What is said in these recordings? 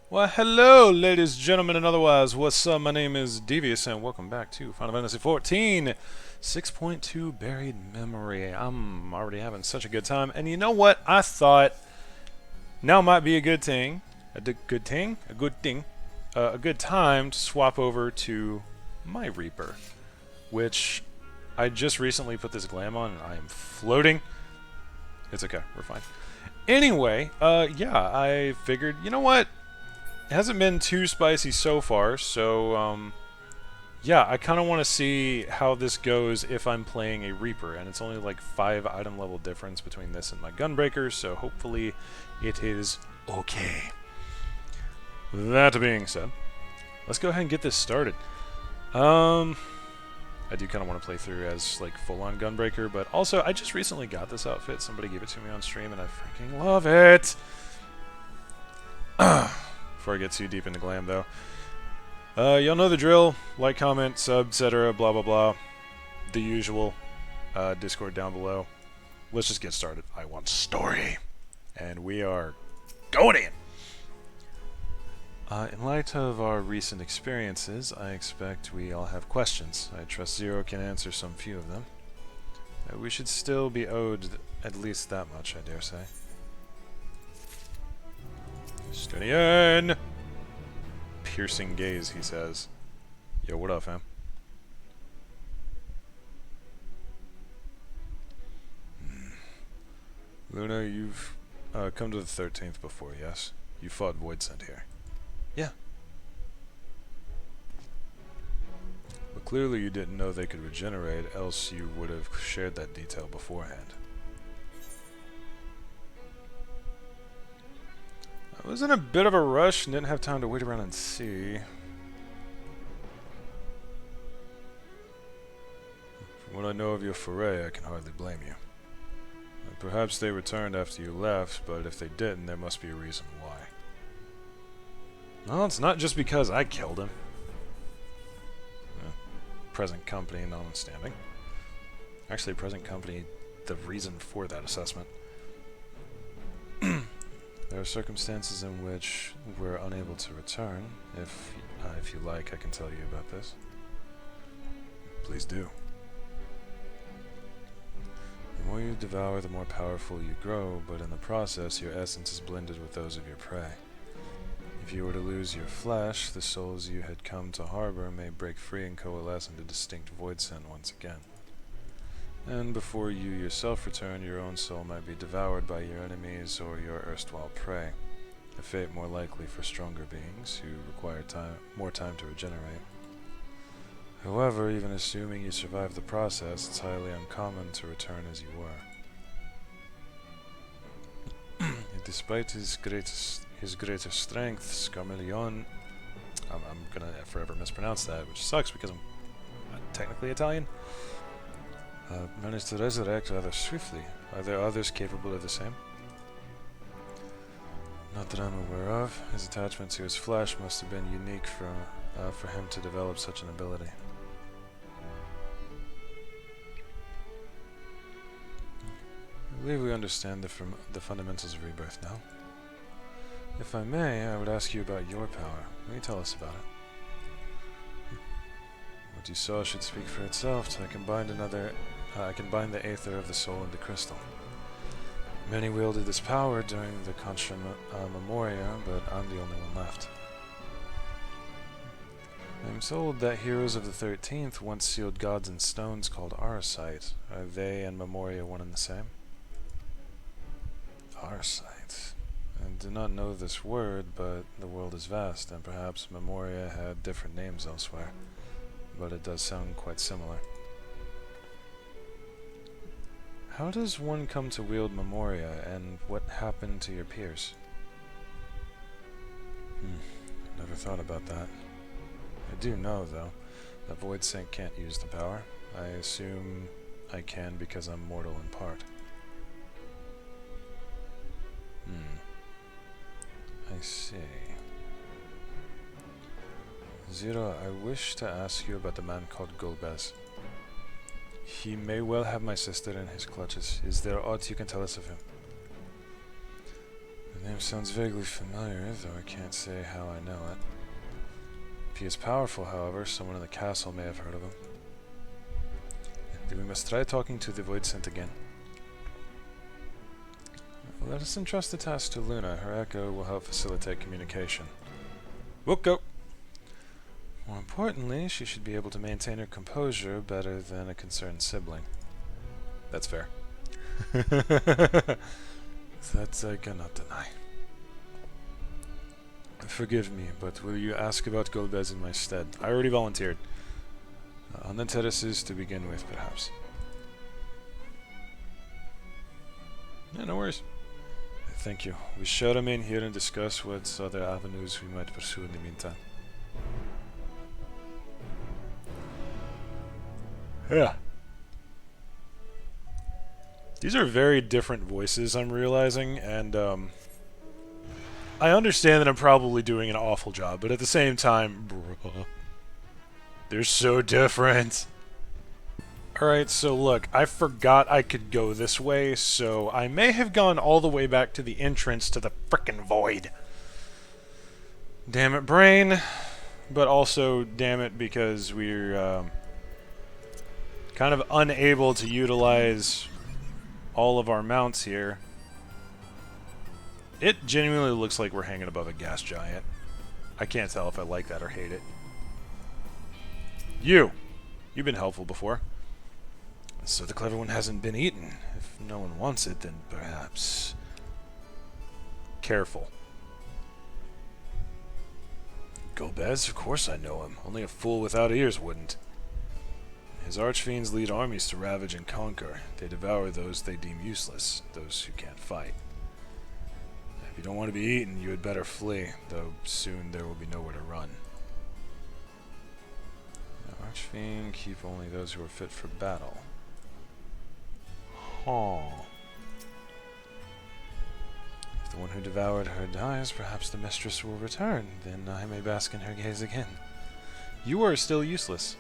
Well, hello, ladies, gentlemen, and otherwise. What's up? My name is Devious, and welcome back to Final Fantasy XIV 6.2 Buried Memory. I'm already having such a good time, and you know what? I thought now might be a good thing, a good time to swap over to my Reaper, which I just recently put this glam on, and I am floating. It's okay, we're fine. Anyway, yeah, I figured, you know what? It hasn't been too spicy so far, so yeah, I kind of want to see how this goes if I'm playing a Reaper, and it's only like 5 item level difference between this and my Gunbreaker, so hopefully it is okay. That being said, let's go ahead and get this started. I do kind of want to play through as like full-on Gunbreaker, but also I just recently got this outfit. Somebody gave it to me on stream, and I freaking love it. Before I get too deep into glam, though. Y'all know the drill. Like, comment, sub, etc. Blah, blah, blah. The usual. Discord down below. Let's just get started. I want story. And we are going in. In light of our recent experiences, I expect we all have questions. I trust Zero can answer some few of them. We should still be owed at least that much, I dare say. Stunian! Piercing gaze, he says. Yo, what up, fam? Luna, you've come to the 13th before, yes? You fought Voidsent here. Yeah. But clearly you didn't know they could regenerate, else you would have shared that detail beforehand. I was in a bit of a rush and didn't have time to wait around and see. From what I know of your foray, I can hardly blame you. Perhaps they returned after you left, but if they didn't, there must be a reason why. Well, it's not just because I killed him. Present company notwithstanding. Actually, present company, the reason for that assessment. There are circumstances in which we're unable to return. If you like, I can tell you about this. Please do. The more you devour, the more powerful you grow, but in the process, your essence is blended with those of your prey. If you were to lose your flesh, the souls you had come to harbor may break free and coalesce into distinct voidsent once again. And before you yourself return, your own soul might be devoured by your enemies or your erstwhile prey, a fate more likely for stronger beings who require more time to regenerate. However, even assuming you survive the process, it's highly uncommon to return as you were. Despite his greater strength, Scarmillion, I'm gonna forever mispronounce that, which sucks because I'm technically Italian, managed to resurrect rather swiftly. Are there others capable of the same? Not that I'm aware of. His attachment to his flesh must have been unique for him to develop such an ability. I believe we understand the fundamentals of rebirth now. If I may, I would ask you about your power. Will you tell us about it? What you saw should speak for itself. I can bind the aether of the soul into crystal. Many wielded this power during the Contra Memoria, but I'm the only one left. I'm told that heroes of the 13th once sealed gods in stones called Archfiend. Are they and Memoria one and the same? Archfiend. I do not know this word, but the world is vast, and perhaps Memoria had different names elsewhere. But it does sound quite similar. How does one come to wield Memoria, and what happened to your peers? Never thought about that. I do know, though, that Voidsent can't use the power. I assume I can because I'm mortal in part. I see. Zero, I wish to ask you about the man called Golbez. He may well have my sister in his clutches. Is there aught you can tell us of him? The name sounds vaguely familiar, though I can't say how I know it. If he is powerful, however, someone in the castle may have heard of him. Then we must try talking to the Voidsent again. Let us entrust the task to Luna. Her echo will help facilitate communication. We'll go! More importantly, she should be able to maintain her composure better than a concerned sibling. That's fair. That I cannot deny. Forgive me, but will you ask about Golbez in my stead? I already volunteered. On the terraces to begin with, perhaps. Yeah, no worries. Thank you. We shall remain here and discuss what other avenues we might pursue in the meantime. Yeah. These are very different voices, I'm realizing, and I understand that I'm probably doing an awful job, but at the same time, bruh, they're so different. Alright, so look, I forgot I could go this way, so I may have gone all the way back to the entrance to the frickin' void. Damn it, brain. But also, damn it, because we're kind of unable to utilize all of our mounts here. It genuinely looks like we're hanging above a gas giant. I can't tell if I like that or hate it. You've been helpful before. So the clever one hasn't been eaten. If no one wants it, then perhaps... Careful. Golbez? Of course I know him. Only a fool without ears wouldn't. His archfiends lead armies to ravage and conquer. They devour those they deem useless, those who can't fight. If you don't want to be eaten, you had better flee, though soon there will be nowhere to run. The archfiend keep only those who are fit for battle. If the one who devoured her dies, perhaps the mistress will return. Then I may bask in her gaze again. You are still useless.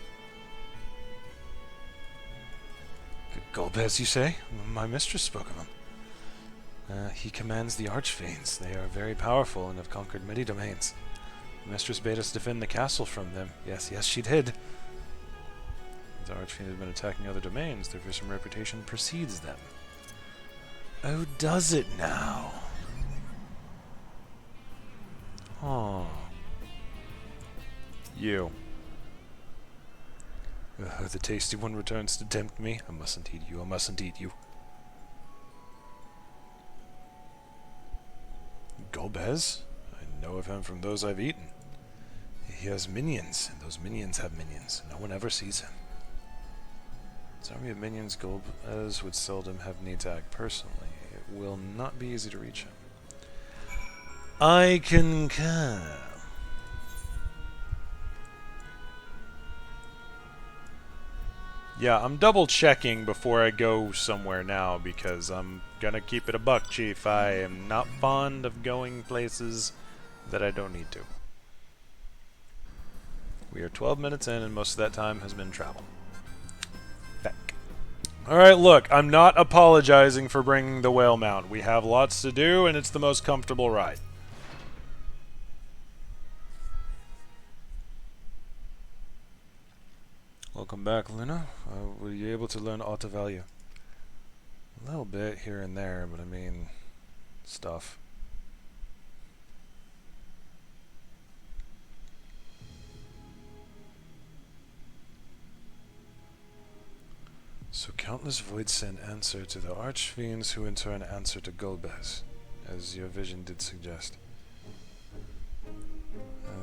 Golbez, you say? My mistress spoke of him. He commands the archfiends. They are very powerful and have conquered many domains. The mistress bade us defend the castle from them. Yes, she did. The archfiend has been attacking other domains. Their fearsome reputation precedes them. Oh, does it now? Oh. You. The tasty one returns to tempt me. I mustn't eat you. I mustn't eat you. Golbez? I know of him from those I've eaten. He has minions, and those minions have minions. No one ever sees him. His army of minions, Golbez would seldom have need to act personally. It will not be easy to reach him. I concur. Yeah, I'm double checking before I go somewhere now because I'm gonna keep it a buck, Chief. I am not fond of going places that I don't need to. We are 12 minutes in and most of that time has been travel. Back. Alright, look, I'm not apologizing for bringing the whale mount. We have lots to do and it's the most comfortable ride. Welcome back, Luna. Were you able to learn aught of value? A little bit here and there, but I mean, stuff. So countless Voidsent answer to the archfiends who in turn answer to Golbez, as your vision did suggest.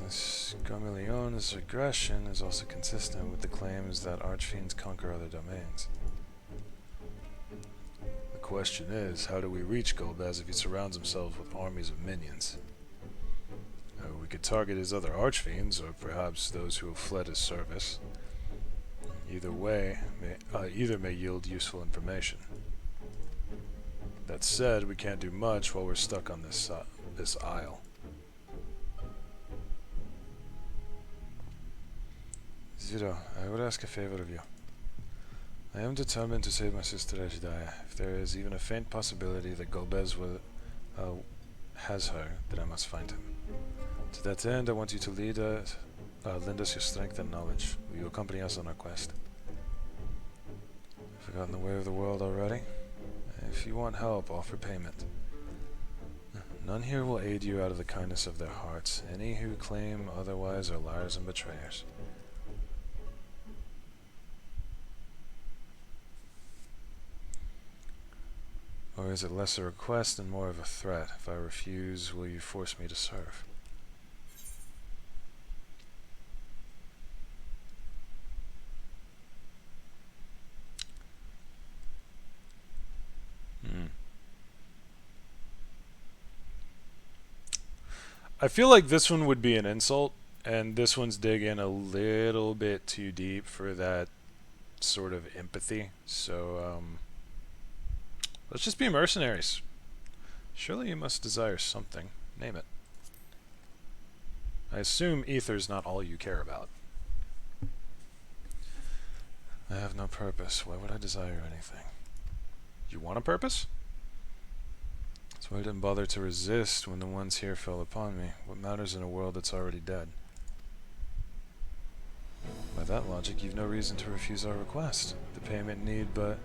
Scarmillion's aggression is also consistent with the claims that archfiends conquer other domains. The question is, how do we reach Golbez if he surrounds himself with armies of minions? We could target his other archfiends, or perhaps those who have fled his service. Either way, either may yield useful information. That said, we can't do much while we're stuck on this isle. Zero, I would ask a favor of you. I am determined to save my sister Ejidaya. If there is even a faint possibility that Golbez has her, then I must find him. To that end, I want you to lend us your strength and knowledge. Will you accompany us on our quest? Forgotten the way of the world already? If you want help, offer payment. None here will aid you out of the kindness of their hearts. Any who claim otherwise are liars and betrayers. Or is it less a request and more of a threat? If I refuse, will you force me to serve? I feel like this one would be an insult, and this one's digging a little bit too deep for that sort of empathy. So, let's just be mercenaries. Surely you must desire something. Name it. I assume ether's not all you care about. I have no purpose. Why would I desire anything? You want a purpose? That's why I didn't bother to resist when the ones here fell upon me. What matters in a world that's already dead? By that logic, you've no reason to refuse our request. The payment need but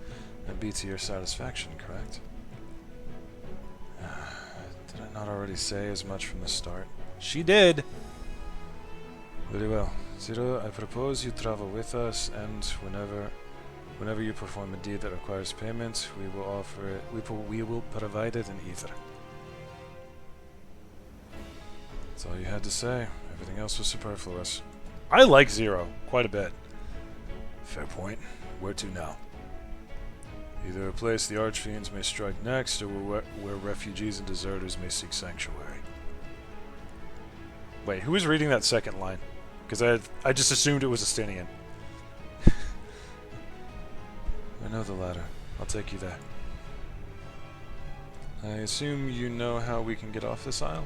be to your satisfaction, correct? Did I not already say as much from the start? She did! Very well. Zero, I propose you travel with us, and whenever you perform a deed that requires payment, we will offer it. We will provide it in ether. That's all you had to say. Everything else was superfluous. I like Zero quite a bit. Fair point. Where to now? Either a place the archfiends may strike next, or where refugees and deserters may seek sanctuary. Wait, who was reading that second line? Because I just assumed it was a Estinian. I know the latter. I'll take you there. I assume you know how we can get off this isle?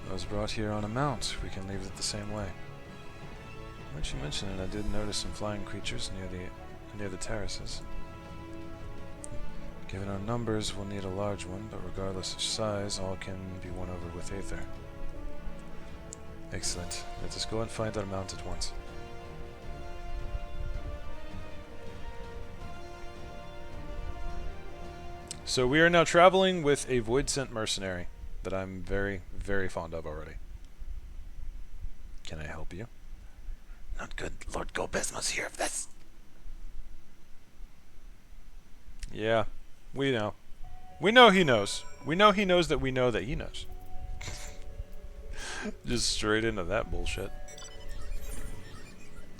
I was brought here on a mount. We can leave it the same way. Once you mention it, I did notice some flying creatures near the terraces. Given our numbers, we'll need a large one, but regardless of size, all can be won over with Aether. Excellent. Let us go and find our mount at once. So we are now traveling with a void-sent mercenary that I'm very, very fond of already. Can I help you? Not good. Lord Golbez must hear of this. Yeah, we know. We know he knows. We know he knows that we know that he knows. Just straight into that bullshit.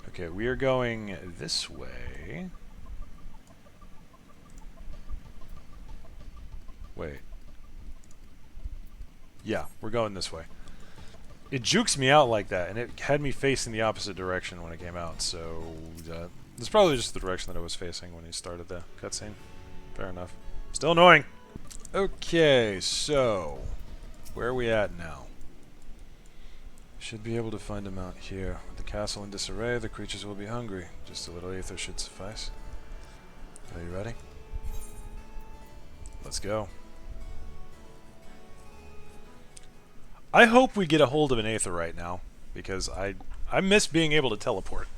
Okay, we are going this way. Wait. Yeah, we're going this way. It jukes me out like that, and it had me facing the opposite direction when it came out, so it's probably just the direction that I was facing when he started the cutscene. Fair enough. Still annoying. Okay, so where are we at now? Should be able to find him out here. With the castle in disarray, the creatures will be hungry. Just a little ether should suffice. Are you ready? Let's go. I hope we get a hold of an Aether right now, because I miss being able to teleport.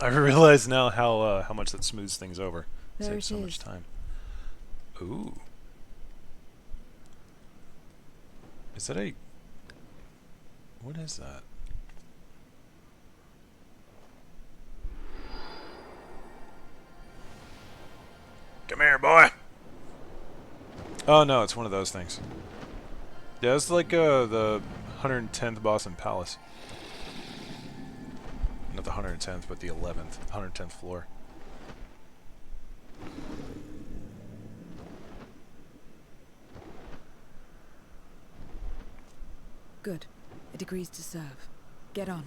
I realize now how much that smooths things over. Saves so much time. Ooh. Is that a... What is that? Come here, boy! Oh no, it's one of those things. Yeah, it's like the 110th boss in Palace. Not the 110th, but the 11th, 110th floor. Good. It agrees to serve. Get on.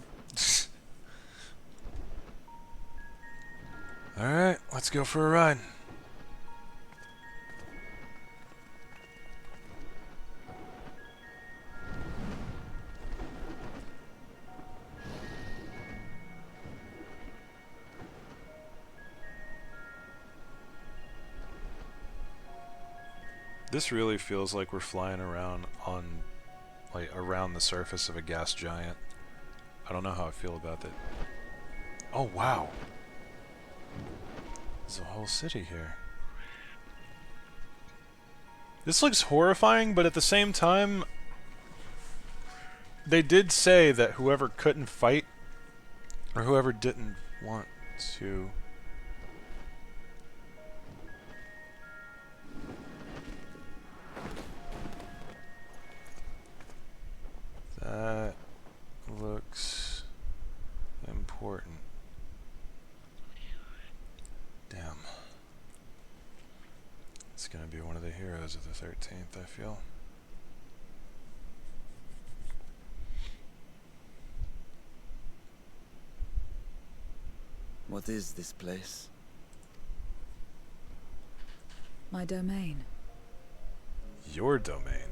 Alright, let's go for a ride. This really feels like we're flying around on, like, around the surface of a gas giant. I don't know how I feel about that. Oh, wow. There's a whole city here. This looks horrifying, but at the same time, they did say that whoever couldn't fight, or whoever didn't want to... That looks important. Damn. It's gonna be one of the heroes of the 13th, I feel. What is this place? My domain. Your domain?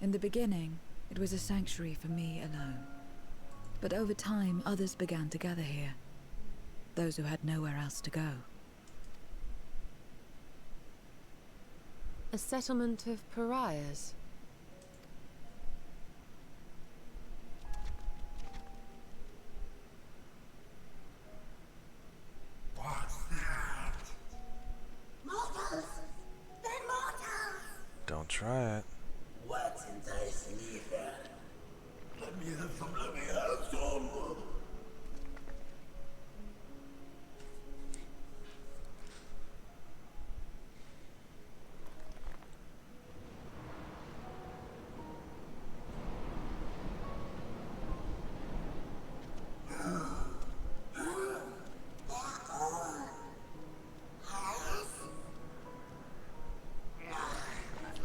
In the beginning, it was a sanctuary for me alone. But over time, others began to gather here. Those who had nowhere else to go. A settlement of pariahs. What's that? Mortals! They're mortals! Don't try it. What's enticing ether? Let me have some, let me have some!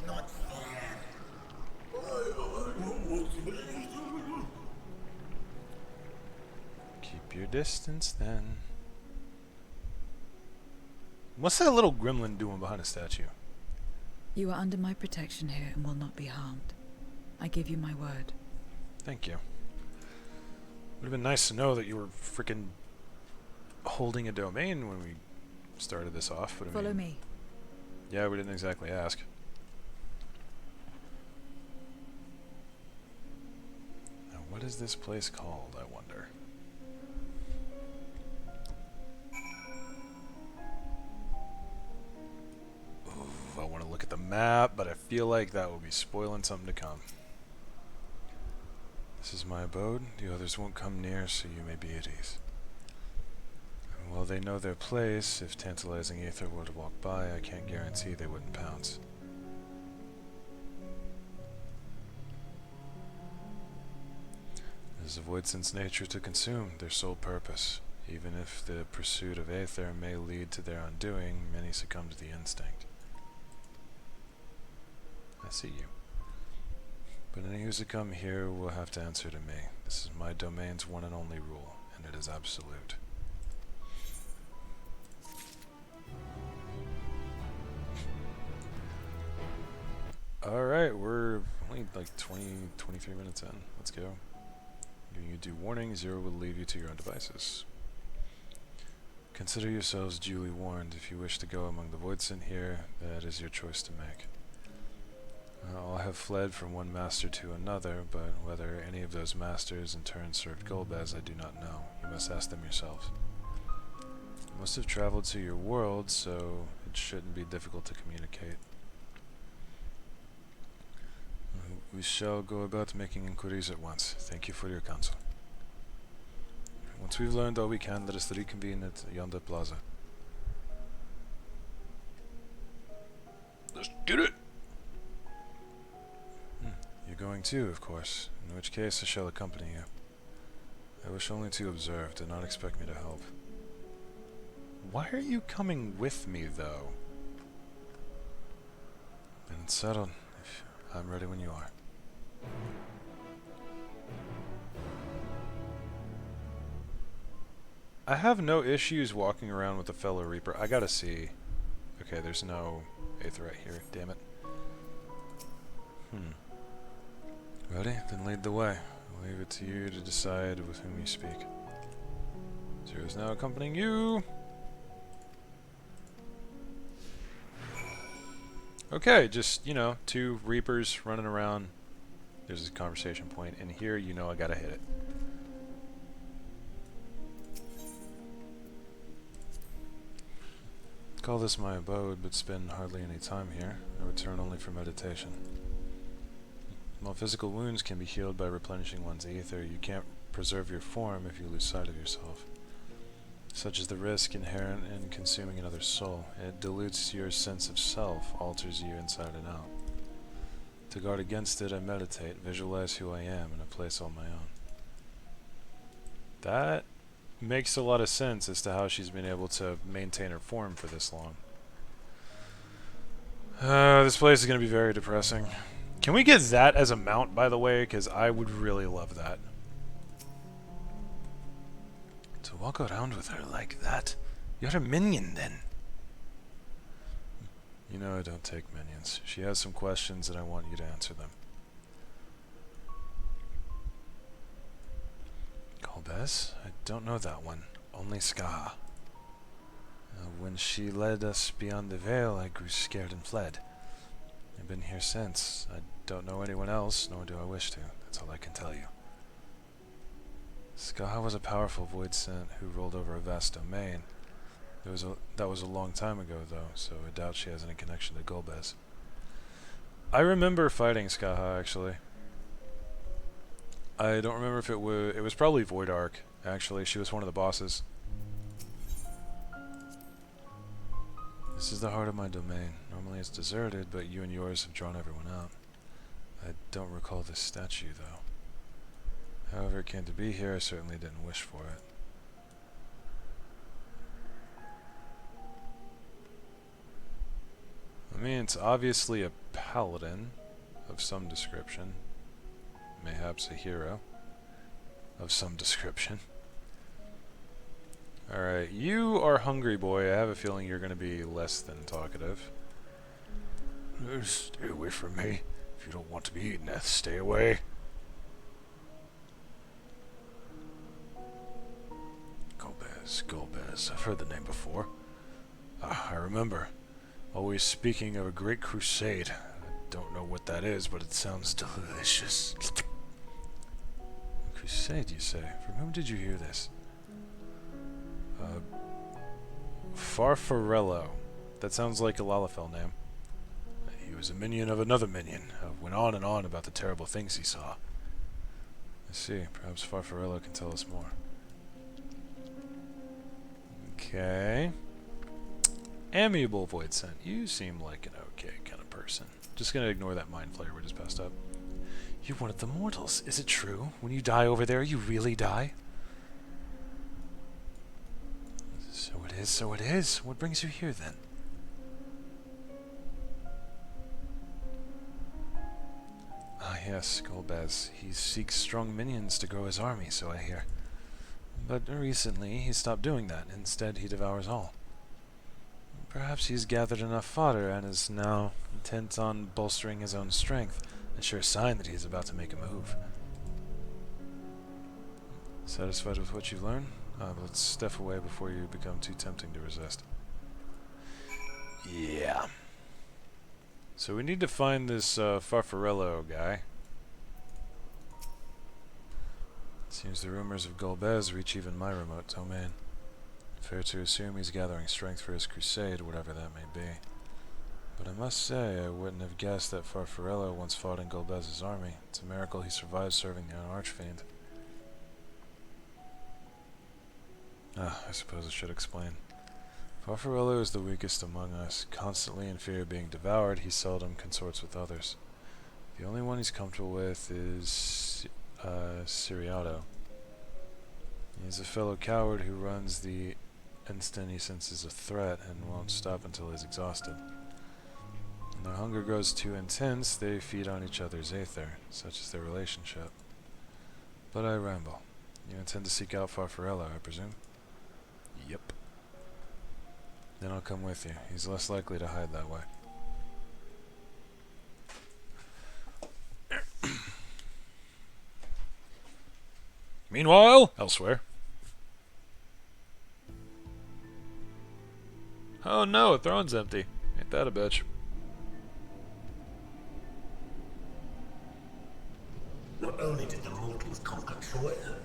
Not fair. Keep your distance, then. What's that little gremlin doing behind a statue? You are under my protection here and will not be harmed. I give you my word. Thank you. Would have been nice to know that you were freaking holding a domain when we started this off. But I Follow mean, me. yeah, we didn't exactly ask. Now, what is this place called, I wonder? Ooh, I want to look at the map, but I feel like that will be spoiling something to come. This is my abode. The others won't come near, so you may be at ease. And while they know their place, if tantalizing ether were to walk by, I can't guarantee they wouldn't pounce. It is the Voidsent's nature to consume, their sole purpose. Even if the pursuit of aether may lead to their undoing, many succumb to the instinct. I see you. But any who succumb here will have to answer to me. This is my domain's one and only rule, and it is absolute. Alright, we're only like 23 minutes in. Let's go. Giving you due warning, 0 will leave you to your own devices. Consider yourselves duly warned. If you wish to go among the Voidsent here, that is your choice to make. All have fled from one master to another, but whether any of those masters in turn served Golbez, I do not know. You must ask them yourselves. You must have traveled to your world, so it shouldn't be difficult to communicate. We shall go about making inquiries at once. Thank you for your counsel. Once we've learned all we can, let us reconvene at yonder plaza. Let's get it! You're going too, of course, in which case I shall accompany you. I wish only to observe, do not expect me to help. Why are you coming with me, though? Then it's settled. I'm ready when you are. I have no issues walking around with a fellow Reaper. I gotta see. Okay, there's no Aether right here. Damn it. Ready? Then lead the way. I'll leave it to you to decide with whom you speak. Zero is now accompanying you. Okay, just, you know, two Reapers running around. There's a conversation point, and here, you know I gotta hit it. Call this my abode, but spend hardly any time here. I return only for meditation. While physical wounds can be healed by replenishing one's ether, you can't preserve your form if you lose sight of yourself. Such is the risk inherent in consuming another's soul. It dilutes your sense of self, alters you inside and out. To guard against it, I meditate, visualize who I am in a place all my own. That makes a lot of sense as to how she's been able to maintain her form for this long. This place is going to be very depressing. Can we get that as a mount, by the way? Because I would really love that. To walk around with her like that? You're a minion, then. You know I don't take minions. She has some questions and I want you to answer them. Golbez? I don't know that one. Only Ska. When she led us beyond the veil, I grew scared and fled. I've been here since. I don't know anyone else, nor do I wish to. That's all I can tell you. Ska was a powerful void scent who ruled over a vast domain. That was a long time ago, though, so I doubt she has any connection to Golbez. I remember fighting Skaha, actually. I don't remember if it was probably Void Ark, actually. She was one of the bosses. This is the heart of my domain. Normally it's deserted, but you and yours have drawn everyone out. I don't recall this statue, though. However it came to be here, I certainly didn't wish for it. I mean, it's obviously a paladin of some description. Mayhaps a hero of some description. Alright, you are hungry, boy. I have a feeling you're going to be less than talkative. Stay away from me. If you don't want to be eaten, stay away. Golbez. I've heard the name before. I remember. Always speaking of a great crusade. I don't know what that is, but it sounds delicious. Crusade, you say? From whom did you hear this? Farfarello. That sounds like a Lalafell name. He was a minion of another minion. Went on and on about the terrible things he saw. I see. Perhaps Farfarello can tell us more. Okay. Amiable Void Scent. You seem like an okay kind of person. Just gonna ignore that mind flayer we just passed up. You're one of the mortals. Is it true? When you die over there, you really die? So it is. What brings you here, then? Ah, yes, Golbez. He seeks strong minions to grow his army, so I hear. But recently, he stopped doing that. Instead, he devours all. Perhaps he's gathered enough fodder and is now intent on bolstering his own strength. A sure sign that he is about to make a move. Satisfied with what you've learned? Let's step away before you become too tempting to resist. Yeah. So we need to find this Farfarello guy. Seems the rumors of Golbez reach even my remote domain. Fair to assume he's gathering strength for his crusade, whatever that may be. But I must say, I wouldn't have guessed that Farfarello once fought in Golbez's army. It's a miracle he survived serving the archfiend. I suppose I should explain. Farfarello is the weakest among us. Constantly in fear of being devoured, he seldom consorts with others. The only one he's comfortable with is Siriato. He's a fellow coward who runs the instant he senses a threat and won't stop until he's exhausted. When their hunger grows too intense, they feed on each other's aether. Such is their relationship. But I ramble. You intend to seek out Farfarello, I presume? Yep. Then I'll come with you. He's less likely to hide that way. Meanwhile, elsewhere. Oh no, a throne's empty. Ain't that a bitch? Not only did the mortals conquer Troya,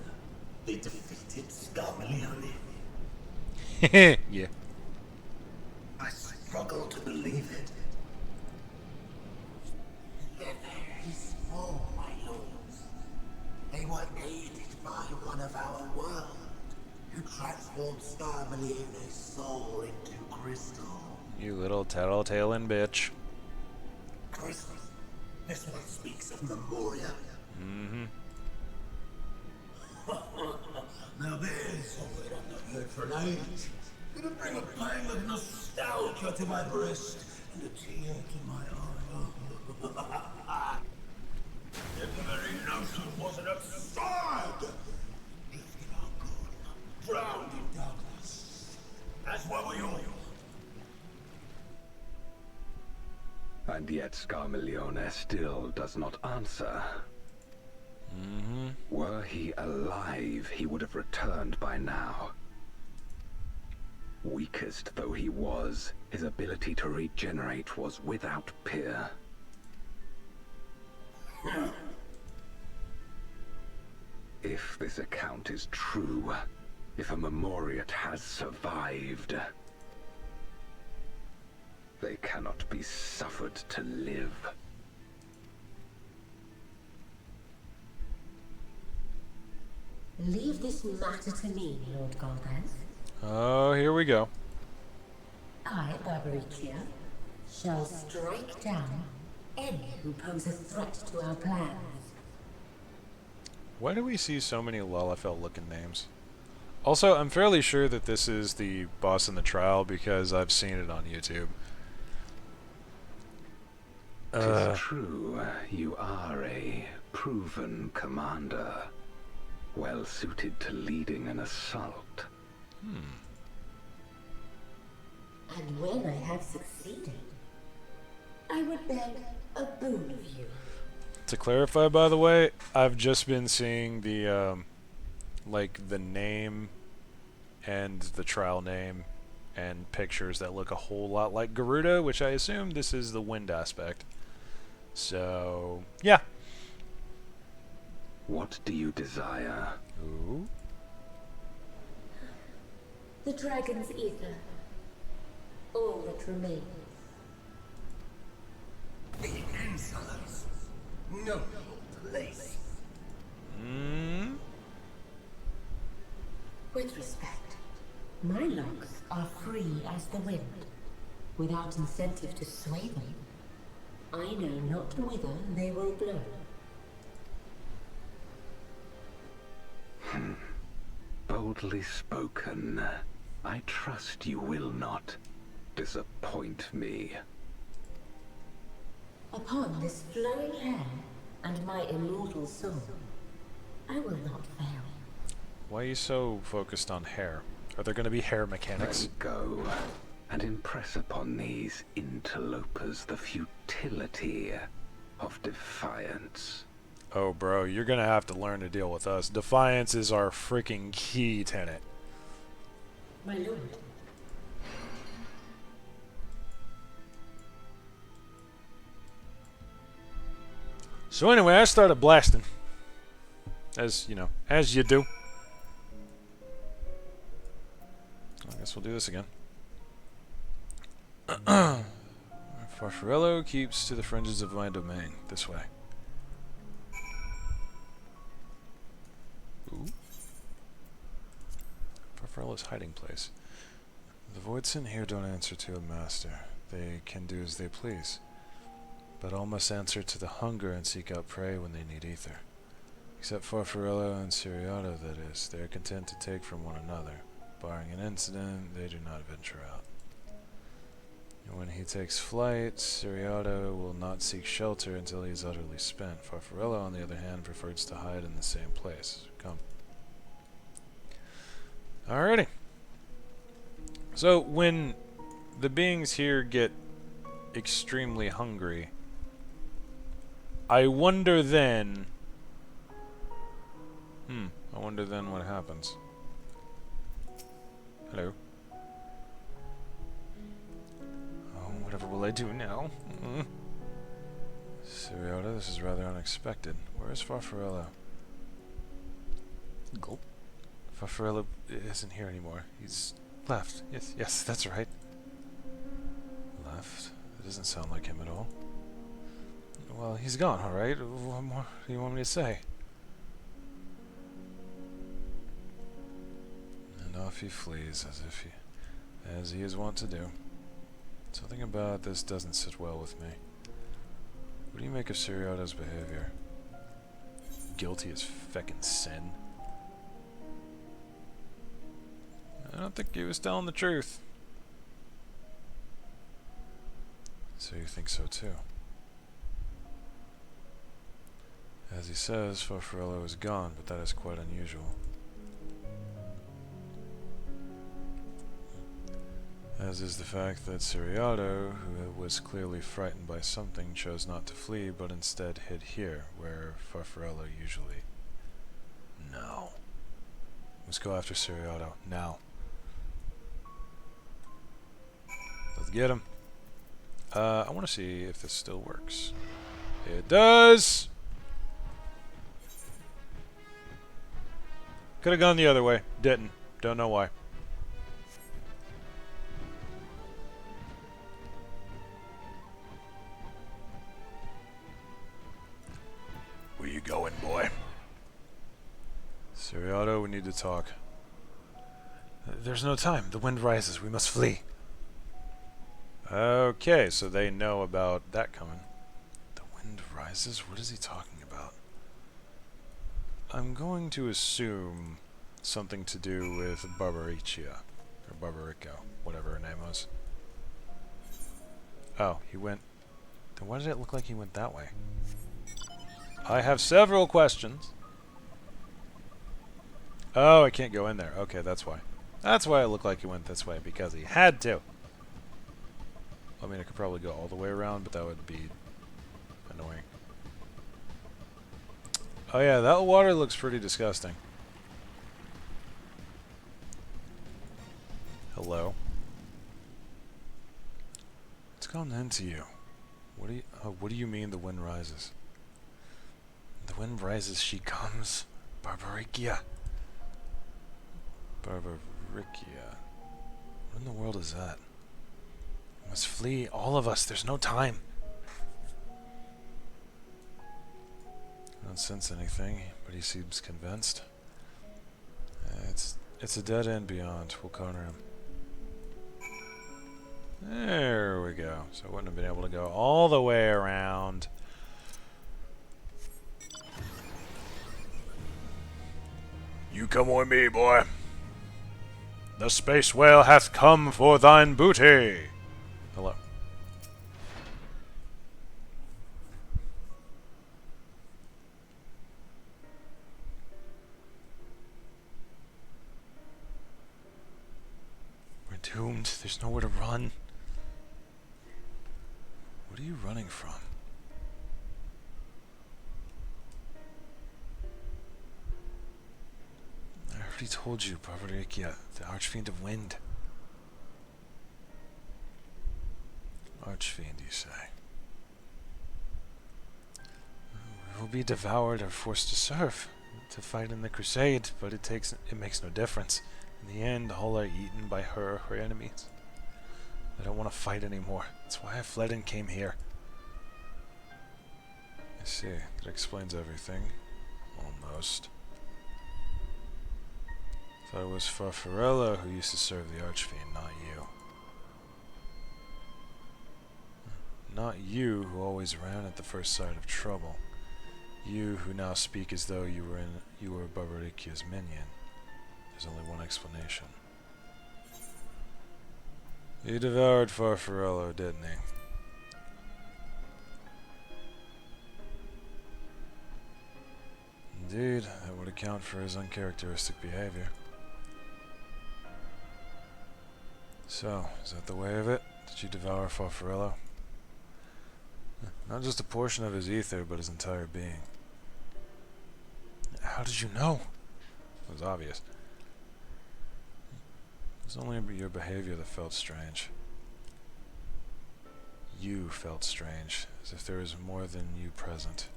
they defeated Scarmalione. Yeah. I struggle to believe it. Yet they small, my lords. They were aided by one of our world, who transformed Scarmalione's soul into crystal. You little tattletailing bitch. Crystal? This one speaks of Memoria. Mm-hmm. Now there's something I've not heard for an age. It'll bring a pang of nostalgia to my breast and a tear to my eye. Yet the very notion wasn't absurd. Lifted our good, drowned in darkness. As were we all. And yet Scarmalione still does not answer. Mm-hmm. Were he alive, he would have returned by now. Weakest though he was, his ability to regenerate was without peer. If this account is true, if a Memoriat has survived, they cannot be suffered to live. Leave this matter to me, Lord Galvez. Oh, here we go. I, Barbariccia, shall strike down any who pose a threat to our plans. Why do we see so many Lalafell-looking names? Also, I'm fairly sure that this is the boss in the trial because I've seen it on YouTube. 'Tis true, you are a proven commander, well suited to leading an assault. And when I have succeeded, I would beg a boon of you. To clarify, by the way, I've just been seeing the, like, the name and the trial name and pictures that look a whole lot like Garuda, which I assume this is the wind aspect. So, yeah. What do you desire? Ooh. The dragon's ether. All that remains. The insolence. No place. With respect, my locks are free as the wind, without incentive to sway them. I know not whither they will blow. Boldly spoken. I trust you will not disappoint me. Upon this flowing hair and my immortal soul, I will not fail. Why are you so focused on hair? Are there going to be hair mechanics? Then go and impress upon these interlopers the futility of defiance. Oh, bro, you're going to have to learn to deal with us. Defiance is our freaking key tenet. My lord. So anyway, I started blasting. As, you know, as you do. I guess we'll do this again. Farfarello keeps to the fringes of my domain. This way. Ooh. Farfarello's hiding place. The Voidson here don't answer to a master. They can do as they please. But all must answer to the hunger and seek out prey when they need ether. Except Farfarello and Siriato, that is. They are content to take from one another. Barring an incident, they do not venture out. And when he takes flight, Siriato will not seek shelter until he is utterly spent. Farfarello, on the other hand, prefers to hide in the same place. Come. Alrighty. So, when the beings here get extremely hungry, I wonder then what happens. Hello. Oh, whatever will I do now? Siriota, the this is rather unexpected. Where is Farfarello? Gulp. Farfarello isn't here anymore. He's left. Yes, that's right. Left? It doesn't sound like him at all. Well, he's gone, alright. What more do you want me to say? And off he flees, as he is wont to do. Something about this doesn't sit well with me. What do you make of Seriato's behavior? Guilty as feckin' sin. I don't think he was telling the truth. So you think so too? As he says, Farfarello is gone, but that is quite unusual. As is the fact that Seriato, who was clearly frightened by something, chose not to flee, but instead hid here, where Farfarello usually... No. Let's go after Seriato, now. Let's get him. I want to see if this still works. It does! Could have gone the other way. Didn't. Don't know why. Where you going, boy? Seriato, we need to talk. There's no time. The wind rises. We must flee. Okay, so they know about that coming. The wind rises? What is he talking about? I'm going to assume something to do with Barbariccia. Or Barbariccia, whatever her name was. Oh, he went... Then why did it look like he went that way? I have several questions. Oh, I can't go in there. Okay, that's why. That's why it looked like he went this way, because he had to. I mean, I could probably go all the way around, but that would be annoying. Oh yeah, that water looks pretty disgusting. Hello. What's gone into you? What do you mean the wind rises? The wind rises, she comes. Barbariccia. Barbariccia. What in the world is that? We must flee, all of us. There's no time. I don't sense anything, but he seems convinced. It's a dead end beyond. We'll corner him. There we go. So I wouldn't have been able to go all the way around. You come with me, boy. The space whale hath come for thine booty. Hello. We're doomed. There's nowhere to run. What are you running from? I already told you, Barbariccia, the archfiend of wind. Archfiend, you say? We will be devoured or forced to serve, to fight in the crusade, but it makes no difference. In the end, all are eaten by her or her enemies. I don't want to fight anymore. That's why I fled and came here. I see. That explains everything. Almost. Thought it was Farfarello who used to serve the archfiend, not you. Not you who always ran at the first sight of trouble. You who now speak as though you were Barbariccia's minion. There's only one explanation. He devoured Farfarello, didn't he? Indeed, that would account for his uncharacteristic behavior. So, is that the way of it? Did you devour Farfarello? Not just a portion of his ether, but his entire being. How did you know? It was obvious. It was only your behavior that felt strange. you felt strange, as if there was more than you present.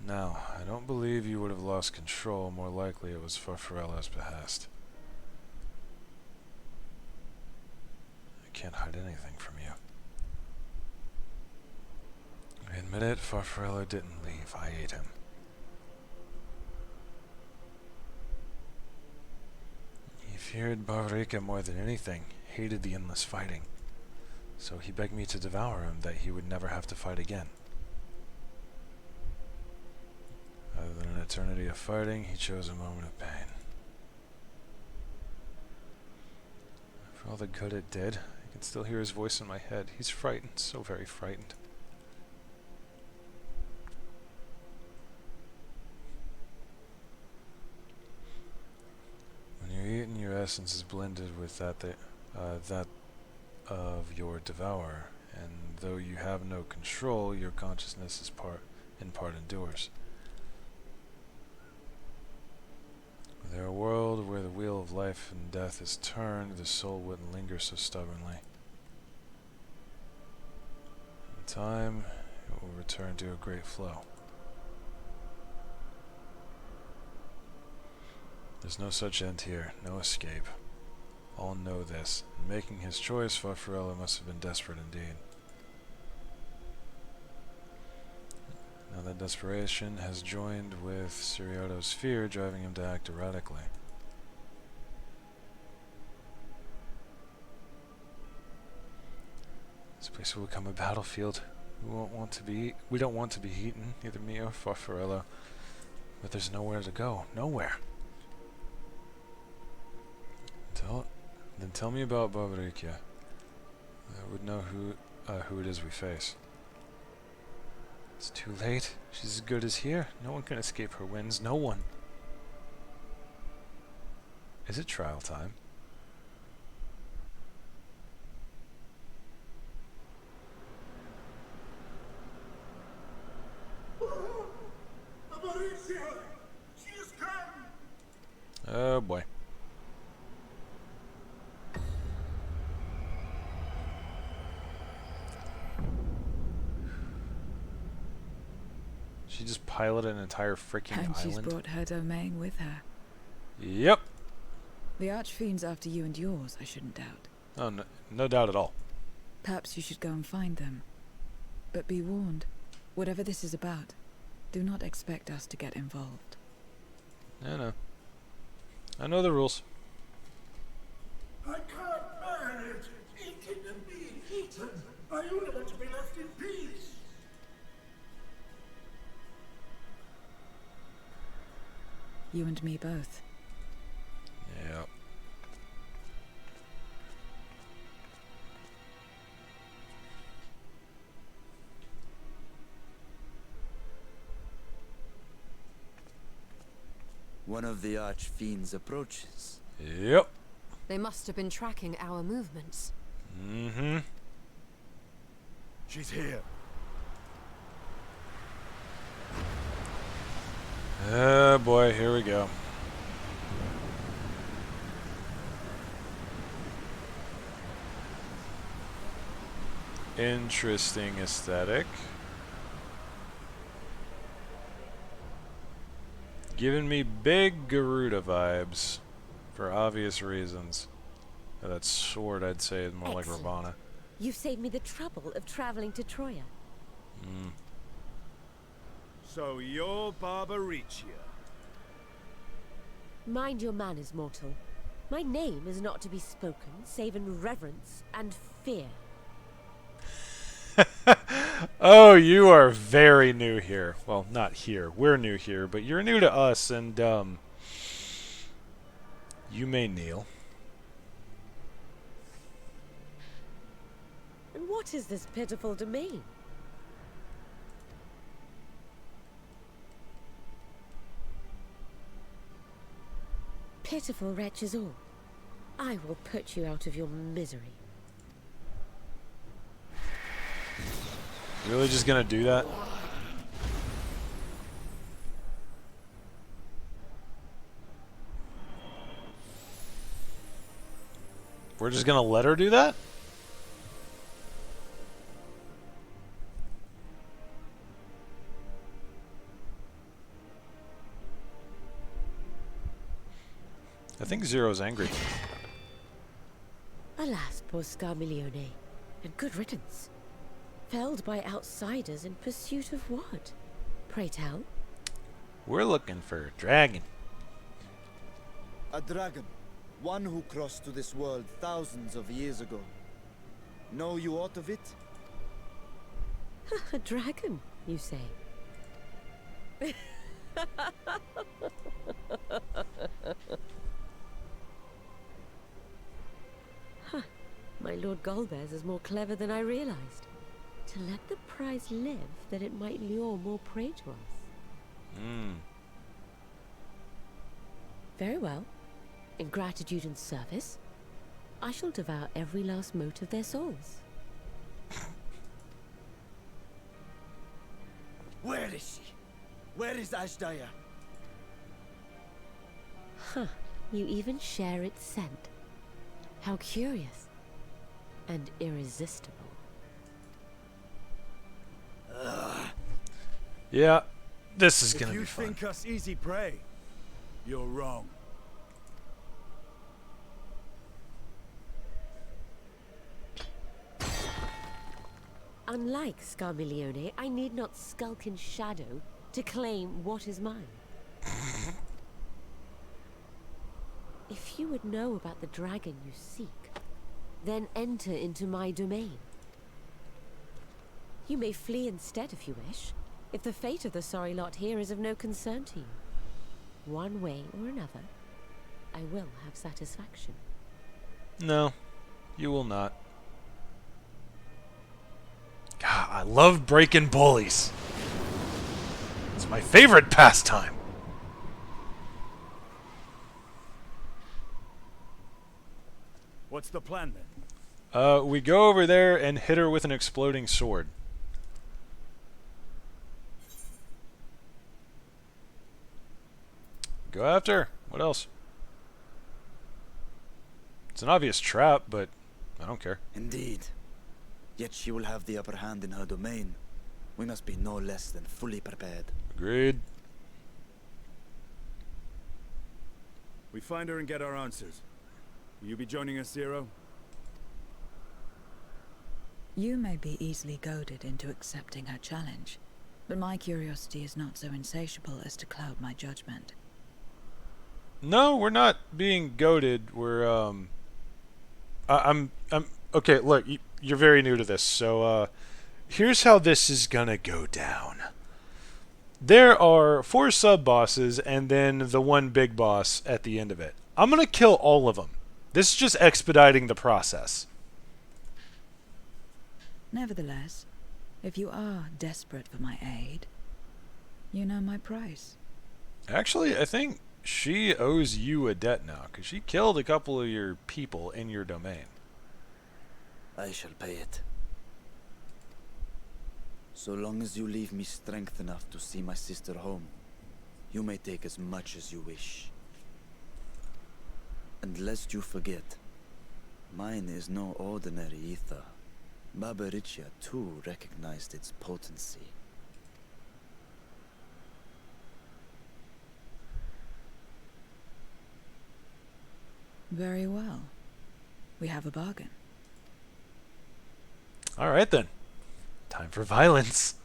Now, I don't believe you would have lost control. More likely it was Farfarella's behest. I can't hide anything from you. I admit it, Farfarello didn't leave. I ate him. He feared Barbariccia more than anything, hated the endless fighting. So he begged me to devour him, that he would never have to fight again. Rather than an eternity of fighting, he chose a moment of pain. For all the good it did, I can still hear his voice in my head. He's frightened, so very frightened. When you're eaten, your essence is blended with that of your devourer, and though you have no control, your consciousness is in part endures. Were there a world where the wheel of life and death is turned, the soul wouldn't linger so stubbornly. In time, it will return to a great flow. There's no such end here, no escape. All know this. In making his choice, Farfarello must have been desperate indeed. Now that desperation has joined with Siriato's fear, driving him to act erratically. This place will become a battlefield. We don't want to be eaten, neither me or Farfarello. But there's nowhere to go. Nowhere. Then tell me about Barbariccia. I would know who it is we face. It's too late. She's as good as here. No one can escape her winds. No one. Is it trial time? Barbariccia! She has come! Oh boy. She just piloted an entire freaking And she's island. brought her domain with her. Yep. The archfiend's after you and yours, I shouldn't doubt. Oh, no, no doubt at all. Perhaps you should go and find them. But be warned, whatever this is about, do not expect us to get involved. I know. I know the rules. I can't bear it! Eaten and being eaten! I only want to be left in peace! You and me both. Yep. One of the archfiend's approaches. Yep. They must have been tracking our movements. Mm-hmm. She's here. Oh boy, here we go. Interesting aesthetic. Giving me big Garuda vibes, for obvious reasons. Now, that sword, I'd say, is more like Excellent. Ravana. You saved me the trouble of traveling to Troya. So you're Barbariccia. Mind your manners, mortal. My name is not to be spoken, save in reverence and fear. Oh, you are very new here. Well, not here. We're new here, but you're new to us, and, you may kneel. And what is this pitiful domain? Pitiful wretches all. I will put you out of your misery. Really just gonna do that? We're just gonna let her do that? I think Zero's angry. Alas, poor Scarmiglione, and good riddance. Felled by outsiders in pursuit of what? Pray tell. We're looking for a dragon. A dragon. One who crossed to this world thousands of years ago. Know you aught of it? A dragon, you say? Huh. My Lord Golbez is more clever than I realized. To let the prize live, that it might lure more prey to us. Very well. In gratitude and service, I shall devour every last mote of their souls. Where is she? Where is Ashdaya? Huh. You even share its scent. How curious. And irresistible. Yeah, this is gonna If be you fun. think us easy prey, you're wrong. Unlike Scarmiglione, I need not skulk in shadow to claim what is mine. If you would know about the dragon you seek, then enter into my domain. You may flee instead if you wish, if the fate of the sorry lot here is of no concern to you. One way or another, I will have satisfaction. No, you will not. God, I love breaking bullies. It's my favorite pastime. What's the plan then? We go over there and hit her with an exploding sword. Go after her. What else? It's an obvious trap, but I don't care. Indeed. Yet she will have the upper hand in her domain. We must be no less than fully prepared. Agreed. We find her and get our answers. Will you be joining us, Zero? You may be easily goaded into accepting her challenge, but my curiosity is not so insatiable as to cloud my judgment. No, we're not being goaded. We're I'm okay. Look, you're very new to this, so here's how this is gonna go down. There are 4 sub-bosses and then the one big boss at the end of it. I'm gonna kill all of them. This is just expediting the process. Nevertheless, if you are desperate for my aid, you know my price. Actually, I think she owes you a debt now, because she killed a couple of your people in your domain. I shall pay it. So long as you leave me strength enough to see my sister home, you may take as much as you wish. And lest you forget, mine is no ordinary ether. Barbariccia too recognized its potency. Very well. We have a bargain. Alright then. Time for violence.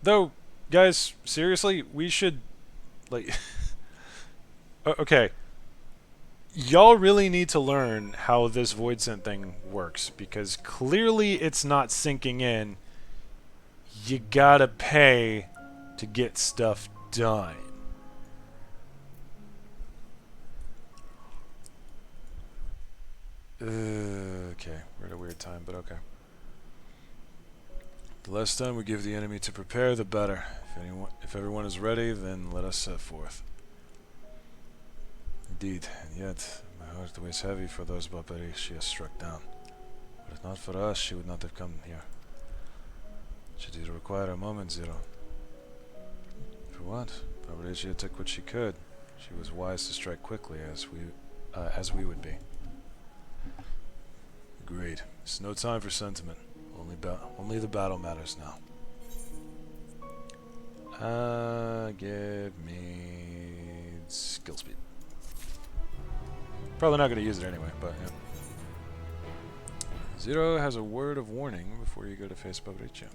Though, guys, seriously, we should, like... okay. Y'all really need to learn how this void scent thing works, because clearly it's not sinking in. You gotta pay to get stuff done. Okay, we're at a weird time, but okay. The less time we give the enemy to prepare, the better. If everyone is ready, then let us set forth. Indeed, and yet my heart weighs heavy for those Barbariccia she has struck down. But if not for us, she would not have come here. She did require a moment, Zero. For what? Barbariccia took what she could. She was wise to strike quickly, as we would be. Agreed. It's no time for sentiment. Only the battle matters now. Give me skill speed. Probably not going to use it anyway, but yeah. Zero has a word of warning before you go to face Barbariccia.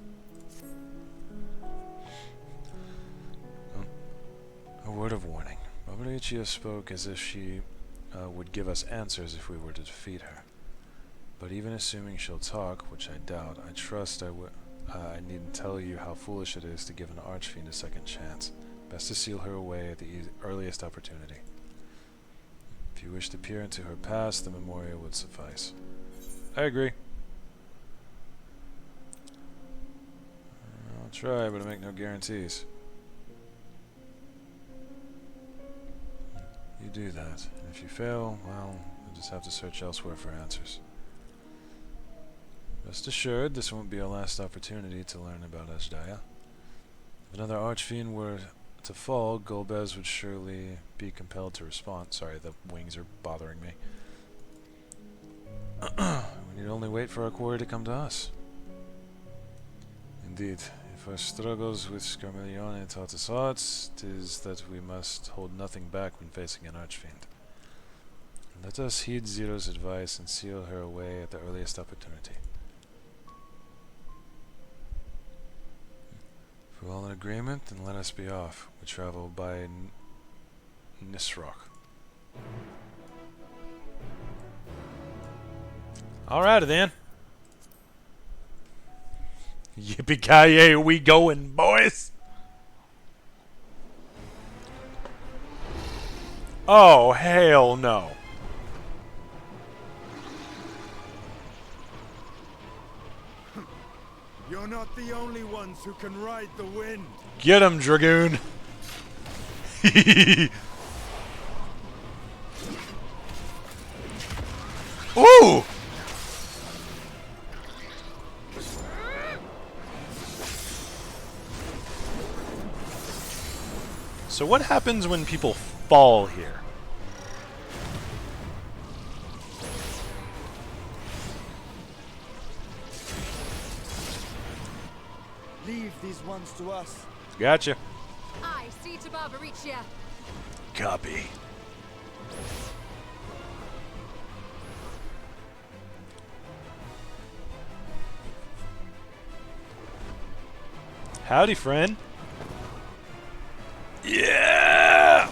A word of warning. Barbariccia spoke as if she would give us answers if we were to defeat her. But even assuming she'll talk, which I doubt, I trust I needn't tell you how foolish it is to give an archfiend a second chance. Best to seal her away at the earliest opportunity. If you wish to peer into her past, the memorial would suffice. I agree. I'll try, but I make no guarantees. You do that, and if you fail, well, you'll just have to search elsewhere for answers. Rest assured, this won't be our last opportunity to learn about Ashdaya. If another archfiend were to fall, Golbez would surely be compelled to respond. Sorry, the wings are bothering me. We need only wait for our quarry to come to us. Indeed, if our struggles with Scarmiglione taught us aught, 'tis that we must hold nothing back when facing an archfiend. Let us heed Zero's advice and seal her away at the earliest opportunity. If we're all in agreement, then let us be off. We travel by Nisroch. Alrighty then. Yippee-ki-yay, we going, boys! Oh, hell no. You're not the only ones who can ride the wind. Get him, Dragoon! Ooh! So what happens when people fall here? Leave these ones to us. Gotcha. I see to Barbariccia. Copy. Howdy, friend. Yeah!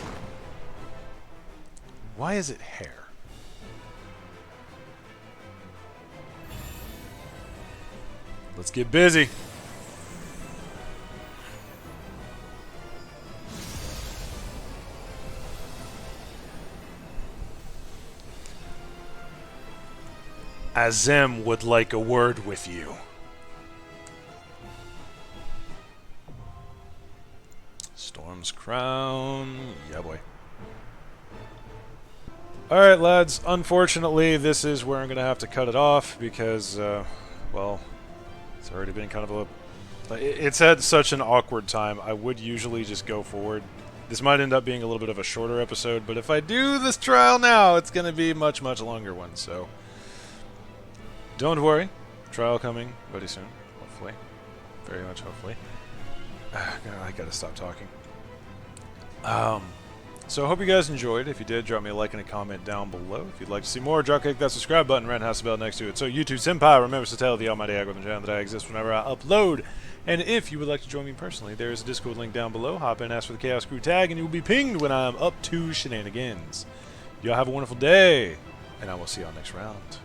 Why is it hair? Let's get busy. Azem would like a word with you. Storm's Crown. Yeah, boy. Alright, lads. Unfortunately, this is where I'm going to have to cut it off because, well, it's already been kind of a... It's had such an awkward time. I would usually just go forward. This might end up being a little bit of a shorter episode, but if I do this trial now, it's going to be a much, much longer one, so... Don't worry. Trial coming very soon. Hopefully. Very much hopefully. I gotta stop talking. So I hope you guys enjoyed. If you did, drop me a like and a comment down below. If you'd like to see more, drop click that subscribe button, right has the bell next to it. So YouTube Senpai remembers to tell the almighty algorithm channel that I exist whenever I upload. And if you would like to join me personally, there is a Discord link down below. Hop in, ask for the Chaos Crew tag, and you will be pinged when I'm up to shenanigans. Y'all have a wonderful day, and I will see y'all next round.